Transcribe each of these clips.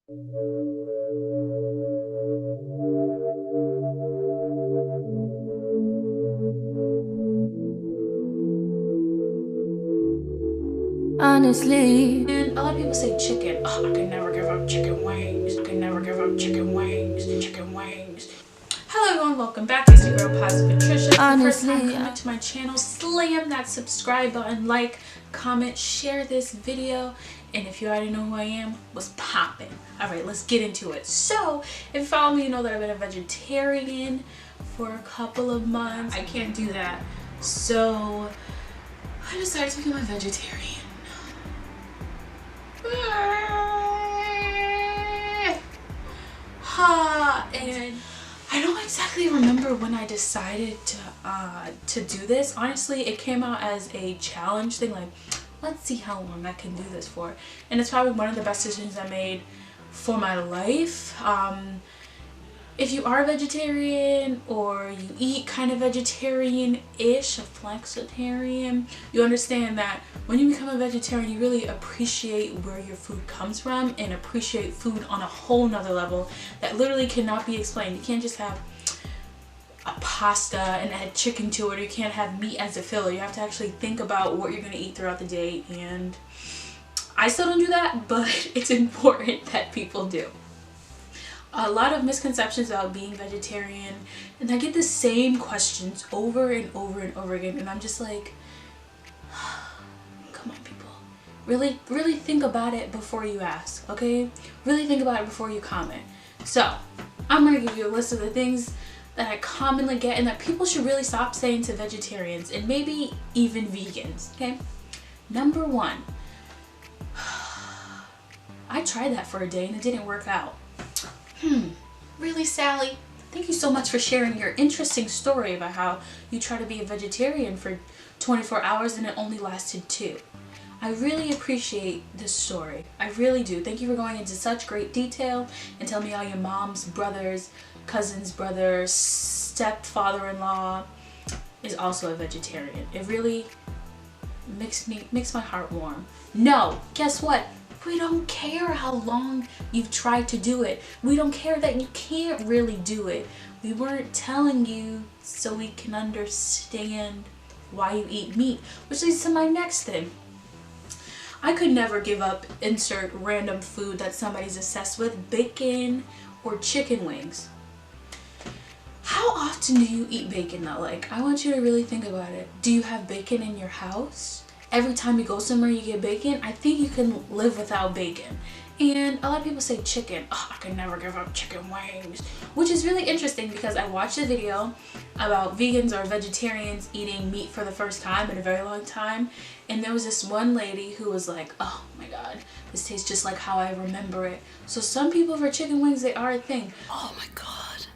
Honestly, and a lot of people say chicken. Oh, I can never give up chicken wings. I can never give up chicken wings. Chicken wings. Hello everyone, welcome back. It's your girl Patricia. Honestly, first time coming to my channel, slam that subscribe button, like, comment, share this video. And if you already know who I am, what's poppin'? Alright, let's get into it. So, if you follow me, you know that I've been a vegetarian for a couple of months. I can't do that. So, I decided to become a vegetarian. And I don't exactly remember when I decided to do this. Honestly, it came out as a challenge thing, like, let's see how long I can do this for. And it's probably one of the best decisions I made for my life. If you are a vegetarian or you eat kind of vegetarian-ish, a flexitarian, you understand that when you become a vegetarian, you really appreciate where your food comes from and appreciate food on a whole nother level that literally cannot be explained. You can't just have a pasta and add chicken to it, or you can't have meat as a filler. You have to actually think about what you're going to eat throughout the day, and I still don't do that, but it's important that people do. A lot of misconceptions about being vegetarian, and I get the same questions over and over and over again, and I'm just like, come on people, really think about it before you ask, okay? Really think about it before you comment. So I'm gonna give you a list of the things that I commonly get and that people should really stop saying to vegetarians and maybe even vegans, okay? Number one, I tried that for a day and it didn't work out. Really, Sally? Thank you so much for sharing your interesting story about how you try to be a vegetarian for 24 hours and it only lasted 2. I really appreciate this story. I really do. Thank you for going into such great detail and telling me how your mom's brothers, cousins, brothers, stepfather-in-law is also a vegetarian. It really makes my heart warm. No, guess what? We don't care how long you've tried to do it. We don't care that you can't really do it. We weren't telling you so we can understand why you eat meat, which leads to my next thing. I could never give up insert random food that somebody's obsessed with, bacon or chicken wings. How often do you eat bacon though? Like, I want you to really think about it. Do you have bacon in your house? Every time you go somewhere you get bacon? I think you can live without bacon. And a lot of people say chicken. Oh, I can never give up chicken wings. Which is really interesting because I watched a video about vegans or vegetarians eating meat for the first time in a very long time. And there was this one lady who was like, oh my god, this tastes just like how I remember it. So some people for chicken wings, they are a thing. Oh my god.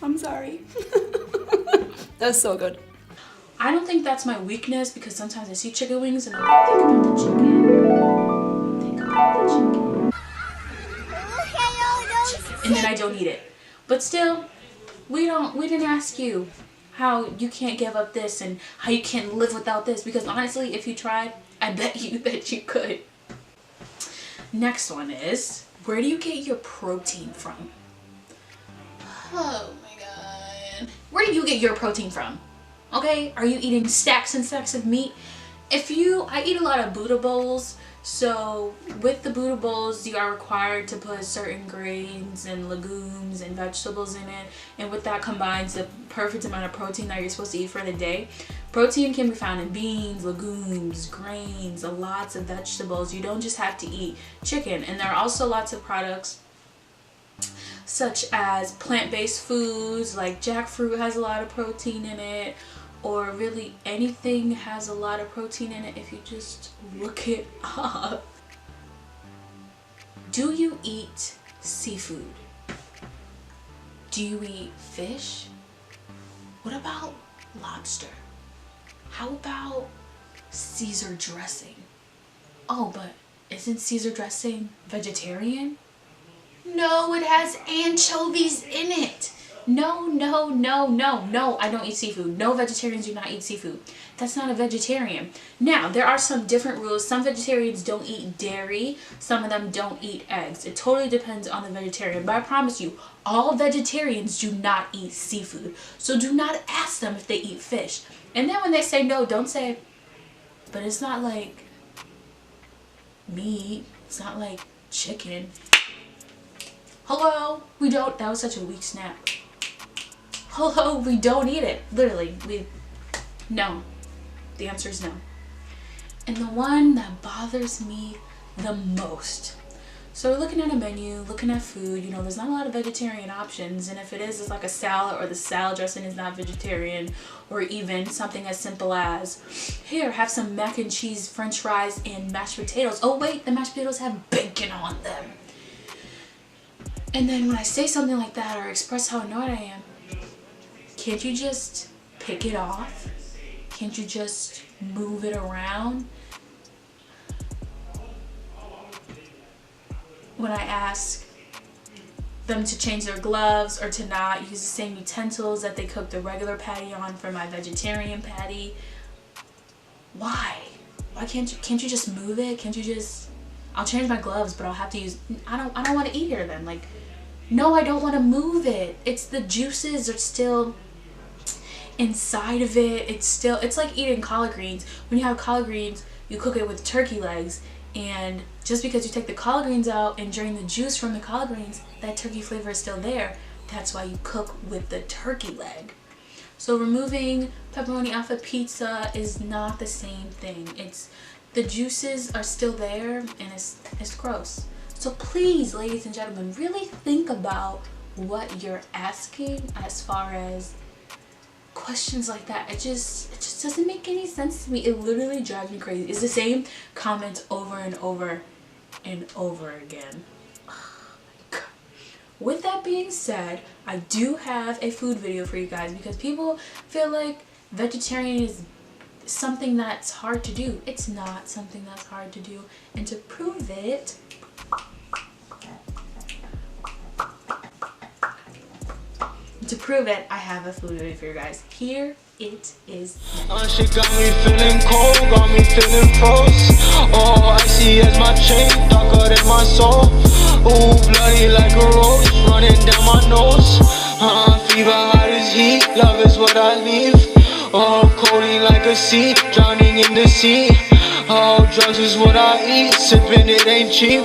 I'm sorry. That was so good. I don't think that's my weakness because sometimes I see chicken wings and I'm like, think about the chicken. Think about the chicken. And then I don't eat it. But still, we didn't ask you how you can't give up this and how you can't live without this, because honestly, if you tried, I bet you that you could. Next one is, where do you get your protein from? Oh my god. Where do you get your protein from? Okay, are you eating stacks and stacks of meat? I eat a lot of Buddha bowls, so with the Buddha bowls you are required to put certain grains and legumes and vegetables in it, and with that combines the perfect amount of protein that you're supposed to eat for the day. Protein can be found in beans, legumes, grains, lots of vegetables. You don't just have to eat chicken. And there are also lots of products such as plant-based foods, like jackfruit has a lot of protein in it, or really anything has a lot of protein in it if you just look it up. Do you eat seafood? Do you eat fish? What about lobster? How about Caesar dressing? Oh, but isn't Caesar dressing vegetarian? No, it has anchovies in it. No, no, no, no, no, I don't eat seafood. No, vegetarians do not eat seafood. That's not a vegetarian. Now, there are some different rules. Some vegetarians don't eat dairy. Some of them don't eat eggs. It totally depends on the vegetarian. But I promise you, all vegetarians do not eat seafood. So do not ask them if they eat fish. And then when they say no, don't say, but it's not like meat. It's not like chicken. Hello, we don't. That was such a weak snap. Hello, we don't eat it. Literally, no. The answer is no. And the one that bothers me the most. So we're looking at a menu, looking at food, you know, there's not a lot of vegetarian options. And if it is, it's like a salad, or the salad dressing is not vegetarian, or even something as simple as, here, have some mac and cheese, french fries, and mashed potatoes. Oh wait, the mashed potatoes have bacon on them. And then when I say something like that or express how annoyed I am, can't you just pick it off? Can't you just move it around? When I ask them to change their gloves or to not use the same utensils that they cook the regular patty on for my vegetarian patty, why? Why can't you just move it? Can't you just, I'll change my gloves, but I'll have to use, I don't want to eat here then. Like, no, I don't want to move it. It's the juices are still inside of it. It's like eating collard greens. When you have collard greens, you cook it with turkey legs, and just because you take the collard greens out and drain the juice from the collard greens, that turkey flavor is still there. That's why you cook with the turkey leg. So removing pepperoni off a pizza is not the same thing. It's the juices are still there, and it's gross. So please, ladies and gentlemen, really think about what you're asking as far as questions like that. It just doesn't make any sense to me. It literally drives me crazy. It's the same comments over and over and over again. Oh my God. With that being said, I do have a food video for you guys, because people feel like vegetarian is something that's hard to do. It's not something that's hard to do. And to prove it, I have a food video for you guys. Here it is. She got me feeling cold, got me feeling froze. Oh, icy as my chain, darker than my soul. Ooh, bloody like a rose, running down my nose. Fever hot as heat, love is what I leave. Oh, colding like a sea, drowning in the sea. Oh, drugs is what I eat, sipping it ain't cheap.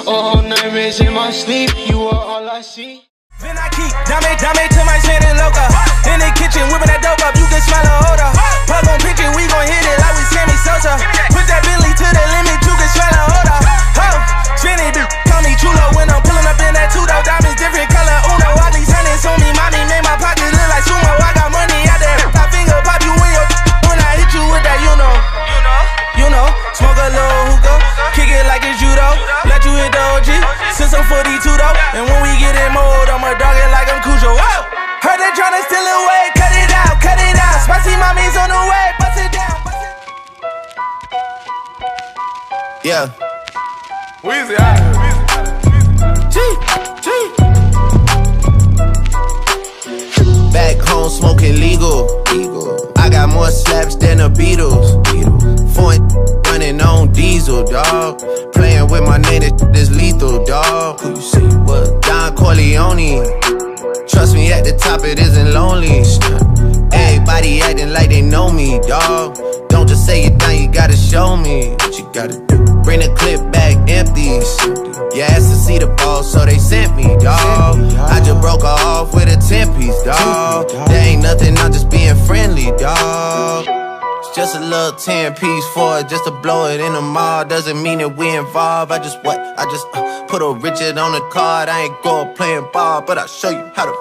Oh, nightmares in my sleep, you are all I see. Then I keep dame to my Santa Loca. In the kitchen, whipping that dope up, you can smell the odor. Pug on pitch it, we gon' hit it like we Sammy Sosa. Put that Bentley to the limit, you can smell the odor. Oh, spin it, call me chulo when I'm pulling up in that two-door. Diamonds different color, uno. All these hundreds on me, mommy made my pocket look like sumo. I got money out there, I finger pop you in your when I hit you with that, you know. Smoke a little hookah, kick it like it's judo. Let you hit the OG, since I'm 42 though. And when we get in mode, I'ma dog it like I'm Cujo. Whoa! Heard they tryna steal away, cut it out, cut it out. Spicy mommy's on the way, bust it down, bust it. Yeah. Weezy out. Back home smoking legal. I got more slaps than the Beatles. Foreign running on diesel, dog. Playing with my name, this lethal, dog. Who you see? What? Don Corleone. Trust me, at the top it isn't lonely. Everybody acting like they know me, dog. Don't just say it down, you gotta show me what you gotta do. Bring the clip back empties. You asked to see the ball, so they sent me, dog. I just broke her off with a 10-piece, dog. There ain't nothing, I'm just being friendly, dog. It's just a little 10-piece for it, just to blow it in the mall. Doesn't mean that we involved. I just put a Richard on the card. I ain't going playing ball, but I'll show you how to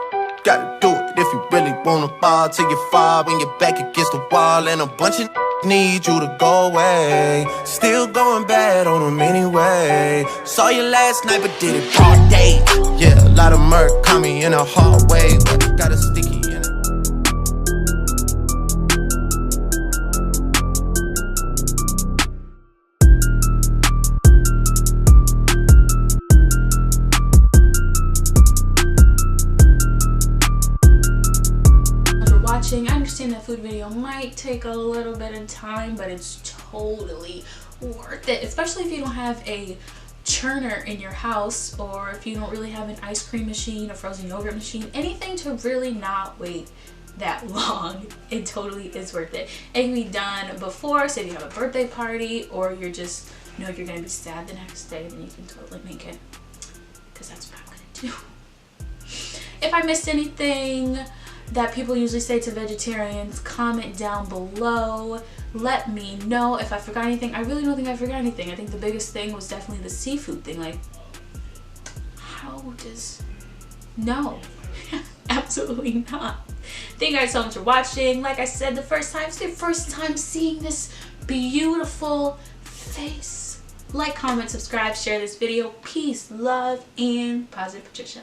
gotta do it. If you really wanna fall till you fall, when you're back against the wall, and a bunch of need you to go away. Still going bad on them anyway. Saw you last night, but did it all day. Yeah, a lot of murk caught me in a hard way, but got a sticky in it. food video might take a little bit of time, but it's totally worth it, especially if you don't have a churner in your house, or if you don't really have an ice cream machine, a frozen yogurt machine, anything to really not wait that long. It totally is worth it. It can be done before, say if you have a birthday party, or you're just know you're gonna be sad the next day, then you can totally make it, because that's what I'm gonna do. If I missed anything that people usually say to vegetarians, comment down below. Let me know if I forgot anything. I really don't think I forgot anything. I think the biggest thing was definitely the seafood thing. Like, how does... No. Absolutely not. Thank you guys so much for watching. Like I said, it's the first time seeing this beautiful face. Like, comment, subscribe, share this video. Peace, love, and positive Patricia.